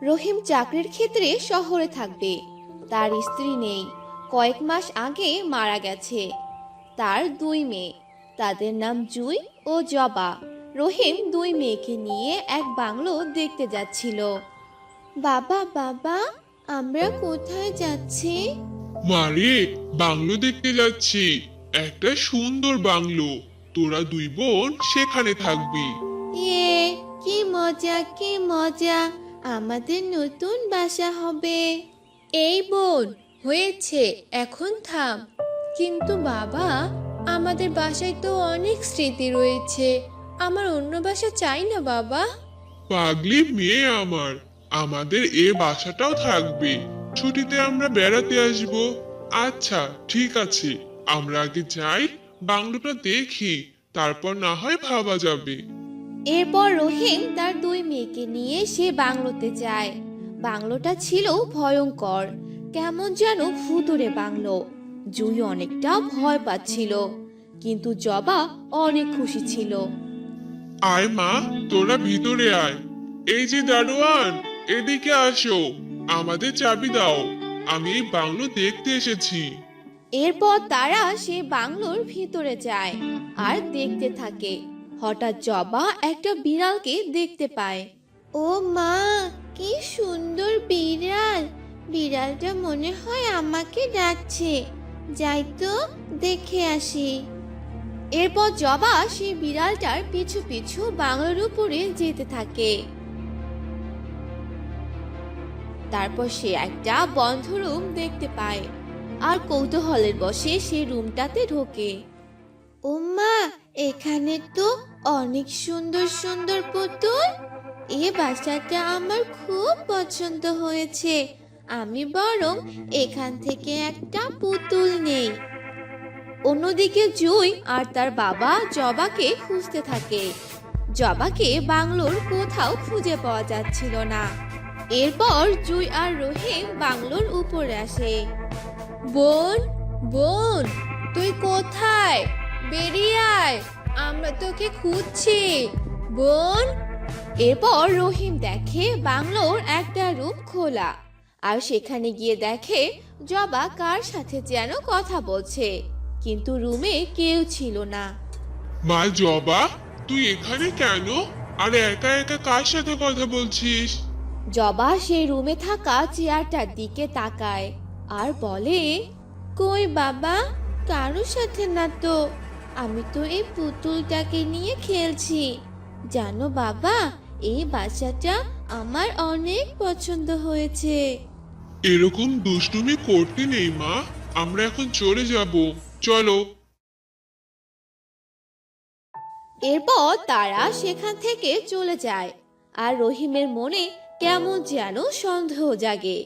রহিম চাকরির ক্ষেত্রে শহরে থাকবে। তার স্ত্রী নেই, কয়েক মাস আগে মারা গেছে। তার দুই মেয়ে, তাদের নাম জুই ও জবা। রহিম দুই মেয়েকে নিয়ে এক বাংলো দেখতে যাচ্ছিল। বাবা বাবা, আমরা কোথায় যাচ্ছি? মারে, বাংলো দেখতে যাচ্ছি। একটা সুন্দর বাংলো। তোরা দুই বোন সেখানে থাকবি। ইয়ে, কি মজা কি মজা, আমাদের নতুন বাসা হবে। এই বোন, হয়েছে, এখন থাম। কিন্তু বাবা, আমাদের বাসায় তো অনেক স্মৃতি রয়েছে, আমার অন্য বাসা চাই না বাবা। পাগলি মেয়ে আমার, আমাদের এ বাসাটাও থাকবে। ছুটিতে আমরা বেড়াতে আসব। আচ্ছা, ঠিক আছে, আমরা আগে যাই, বাংলোটা দেখি, তারপর না হয় ভাবা যাবে। এরপর রহিম তার দুই মেয়েকে নিয়ে সে বাংলোতে যায়। বাংলোটা ছিল ভয়ঙ্কর, কেমন যেন ভুতুড়ে বাংলো। জুই অনেকটা ভয় পাচ্ছিল, কিন্তু জবা অনেক খুশি ছিল। আয় মা, তোরা ভিতরে আয়। এই যে দারোয়ান, এদিকে আসো, আমাদের চাবি দাও। আমি এই বাংলো দেখতে এসেছি। এরপর তারা সে বাংলোর ভিতরে যায় আর দেখতে থাকে। হঠাৎ জবা একটা বিড়ালকে দেখতে পায়। ও মা, কি সুন্দর বিড়াল! বিড়ালটা মনে হয় আমাকে ডাকছে। যাই তো, দেখে আসি। এরপর জবা সেই বিড়ালটার পিছু পিছু বাংলোর উপরে যেতে থাকে। তারপর সে একটা বন্ধ রুম দেখতে পায় আর কৌতূহলের বশে সে রুমটাতে ঢোকে। ওমা, এখানে তো অনেক সুন্দর সুন্দর পুতুল। এই বাসাটা আমার খুব পছন্দ হয়েছে। আমি বরং এখান থেকে একটা পুতুল নেই। অন্যদিকে জুই আর তার বাবা জবাকে খুঁজতে থাকে। জবাকে বাংলোর কোথাও খুঁজে পাওয়া যাচ্ছিল না। এরপর জুই আর রহিম বাংলোর উপরে আসে। বোন, বোন, তুই কোথায়? বেরিয়ে আয়, আমরা তোকে খুঁজছি বোন। এরপর রহিম দেখে বাংলোর একটা রুম খোলা, আর সেখানে গিয়ে দেখে জবা কার সাথে যেন কথা বলছে, কিন্তু রুমে কেউ ছিল না। মা জবা, তুই এখানে কেন? আর একা একা কার সাথে কথা বলছিস? জবা সেই রুমে থাকা চেয়ারটার দিকে তাকায় আর বলে, কই বাবা, কারোর সাথে না তো। আমি তো এই পুতুলটাকে নিয়ে খেলছি। জানো বাবা, এই বাসাটা আমার অনেক পছন্দ হয়েছে। এরকম দুষ্টুমি করতে নেই মা, আমরা এখন চলে যাব। চলো। এরপর তারা সেখান থেকে চলে যায় আর রহিমের মনে কেমন যেন সন্দেহ জাগে।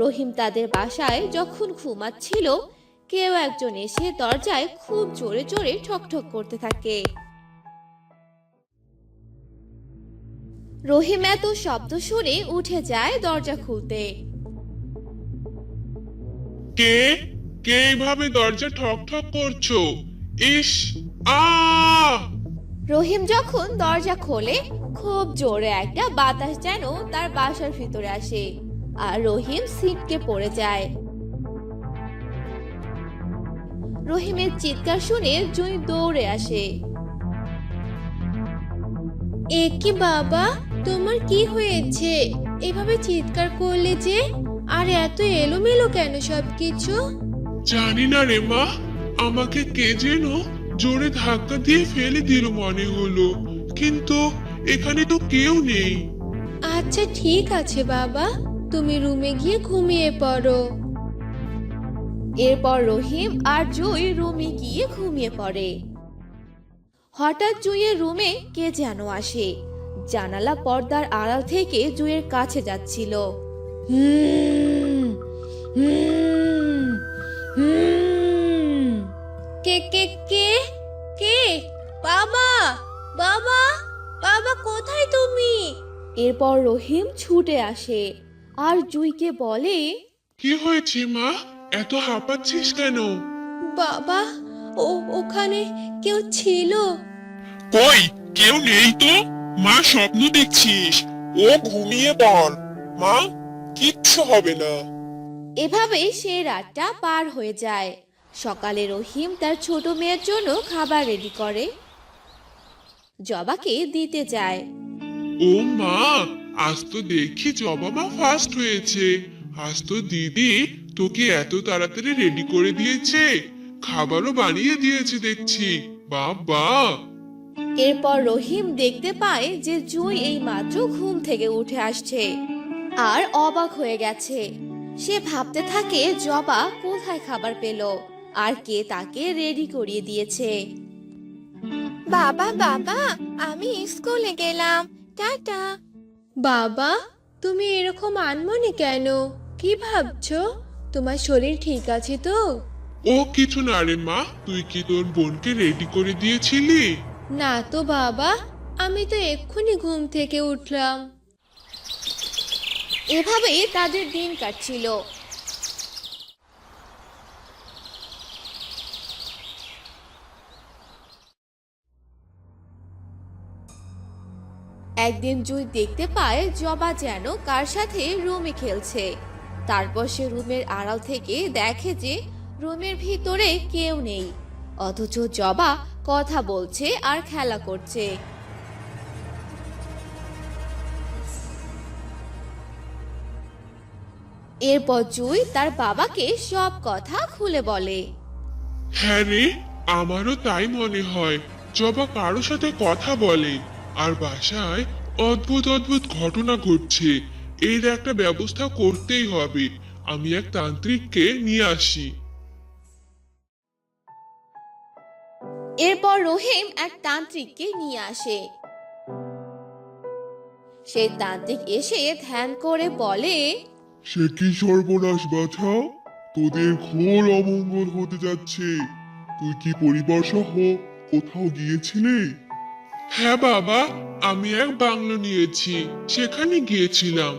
রহিম তাদের বাসায় যখন ঘুমাচ্ছিল, কেউ একজন এসে দরজায় খুব জোরে জোরে ঠকঠক করতে থাকে। রহিম এত শব্দ শুনে উঠে যায় দরজা খুলতে। কে কে এইভাবে দরজা ঠক ঠক করছো? ইস, আ রহিম যখন দরজা খোলে, খুব জোরে একটা বাতাস যেন তার বাসার ভিতরে আসে আর রহিম ছিটকে পড়ে যায়। রহিমের চিৎকার শুনে জুই দৌড়ে আসে। এ কি বাবা, তোমার কি হয়েছে? এভাবে চিৎকার করলে যে, আর এত এলোমেলো কেন সবকিছু? জানি না রে মা, আমাকে কে যেন জোরে ধাক্কা দিয়ে ফেলে দিল মনে হলো, কিন্তু এখানে তো কেউ নেই। আচ্ছা ঠিক আছে বাবা, তুমি রুমে গিয়ে ঘুমিয়ে পড়ো। এরপর রহিম আর জুই রুমে গিয়ে ঘুমিয়ে পড়ে। হঠাৎ জুইয়ের রুমে কে যেন আসে, জানালা পর্দার আড়াল থেকে জুইয়ের কাছে যাচ্ছিল। হুম হুম হুম। কে কে কে কে? বাবা, বাবা, বাবা, কোথায় তুমি? এরপর রহিম ছুটে আসে আর জুইকে বলে, কি হয়েছে মা, এত হাঁপাচ্ছিস কেন? বাবা, ওখানে কেউ ছিল। কই, কেউ নেই তো। মা স্বপ্ন দেখছিস? ও ঘুমিয়ে পড় মা, কিচ্ছু হবে না। এভাবেই সে রাতটা পার হয়ে যায়। সকালে রহিম তার ছোট মেয়ের জন্য খাবার রেডি করে জবাকে দিতে যায়। ও মা, আজ তো দেখি জবা মা ফার্স্ট হয়েছে। আজ তো দিদি তোকে এত তাড়াতাড়ি রেডি করে দিয়েছে, খাবারও বানিয়ে দিয়েছে দেখছি। বাবা! এরপর রহিম দেখতে পায় যে জুঁই এই মাত্র ঘুম থেকে উঠে আসছে আর অবাক হয়ে গেছে। সে ভাবতে থাকে জবা কোথায় খাবার পেল আর কে তাকে রেডি করিয়ে দিয়েছে। বাবা বাবা, আমি স্কুলে গেলাম, টাটা। বাবা, তুমি এরকম আনমনে কেন? কি ভাবছো? তোমার শরীর ঠিক আছে তো? ও কিছু না রে মা, তুই কি তোর বোনকে রেডি করে দিয়েছিলি? না তো বাবা, আমি তো এক্ষুনি ঘুম থেকে উঠলাম। এভাবেই তাদের দিন কাটছিল। একদিন জুই দেখতে পায় জবা যেন কার সাথে রুমে খেলছে। তারপর সে রুমের আড়াল থেকে দেখে যে রুমের ভিতরে কেউ নেই, অথচ জবা কথা বলছে আর খেলা করছে। এরপর জুই তার বাবাকে সব কথা খুলে বলে। হ্যাঁ রে, আমারও তাই মনে হয়। জবা কারো সাথে কথা বলে আর বাসায় অদ্ভুত অদ্ভুত ঘটনা ঘটছে। এর একটা ব্যবস্থা করতেই হবে। আমি এক তান্ত্রিককে নিয়ে আসি। এরপর রহিম এক তান্ত্রিককে নিয়ে আসে। সেই তান্ত্রিক এসে ধ্যান করে বলে, সে কি সর্বনাশ বাছা, তোদের ঘোর অমঙ্গল হতে যাচ্ছে। তুই কি পরিবার সহ কোথাও গিয়েছিলি? হ্যাঁ বাবা, আমি এক বাংলো নিয়েছি, সেখানে গিয়েছিলাম।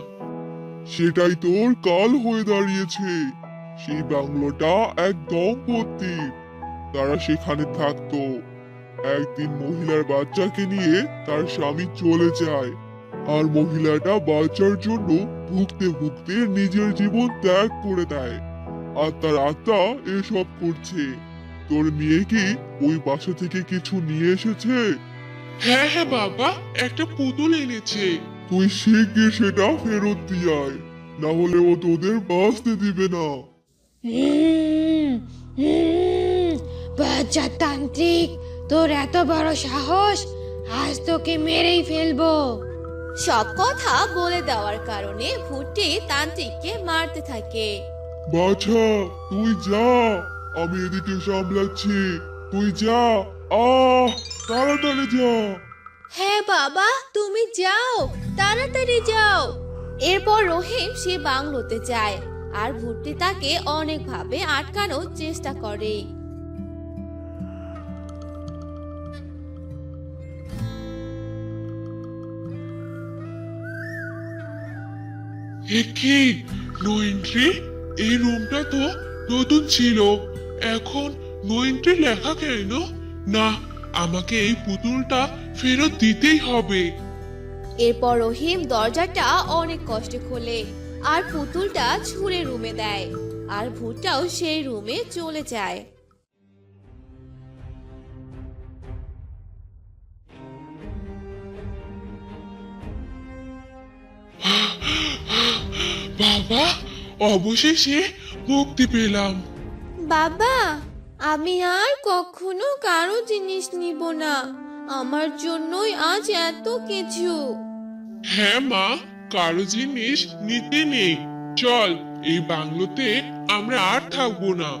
সেটাই তোর কাল হয়ে দাঁড়িয়েছে। সেই বাংলোটা এক দম্পতি, তারা সেখানে থাকতো। একদিন মহিলার বাচ্চাকে নিয়ে তার স্বামী চলে যায়, আর মহিলাটা বাচ্চার জন্য ভুগতে ভুগতে নিজের জীবন ত্যাগ করে দেয়। আর তার আত্মা এসব করছে। তোর মেয়ে কি ওই বাসা থেকে কিছু নিয়ে এসেছে? হ্যাঁ হ্যাঁ বাবা, একটা পুতুল এনেছে। তুই শিগগির সেটা ফেরত দিয়ে আয়, না হলে ও তোদের বাঁচতে দিবে না। বাচ্চা তান্ত্রিক, তোর এত বড় সাহস, আজ তোকে মেরেই ফেলবো। সব কথা বলে দেওয়ার কারণে ভুট্টি তান্ত্রিককে মারতে থাকে। বাছা, তুই যা, আমি এদিকে সামলাচ্ছি। তুই যা, আহ, তাড়াতাড়ি যা। হ্যাঁ বাবা, তুমি যাও, তাড়াতাড়ি যাও। এরপর রহিম সে বাংলোতে যায় আর ভুট্টি তাকে অনেকভাবে আটকানোর চেষ্টা করে। কি নো এন্ট্রি? এই রুমটা তো নতুন ছিল, এখন নো এন্ট্রি লেখা কেন? না, আমাকে এই পুতুলটা ফেরত দিতেই হবে। এরপর রহিম দরজাটা অনেক কষ্টে খোলে আর পুতুলটা ছুঁড়ে রুমে দেয়, আর ভুট্টাও সেই রুমে চলে যায়। বাবা, অবশেষে মুক্তি পেলাম। বাবা, আমি আর কখনো কারো জিনিস নিব না, আমার জন্যই আজ এত কিছু। হ্যাঁ মা, কারো জিনিস নিতে নেই। চল, এই বাংলোতে আমরা আর থাকবো না।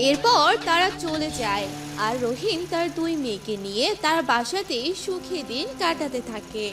এরপর তারা চলে যায় আর রহিম তার দুই মেয়েকে নিয়ে তার বাসাতেই সুখী দিন কাটাতে থাকে।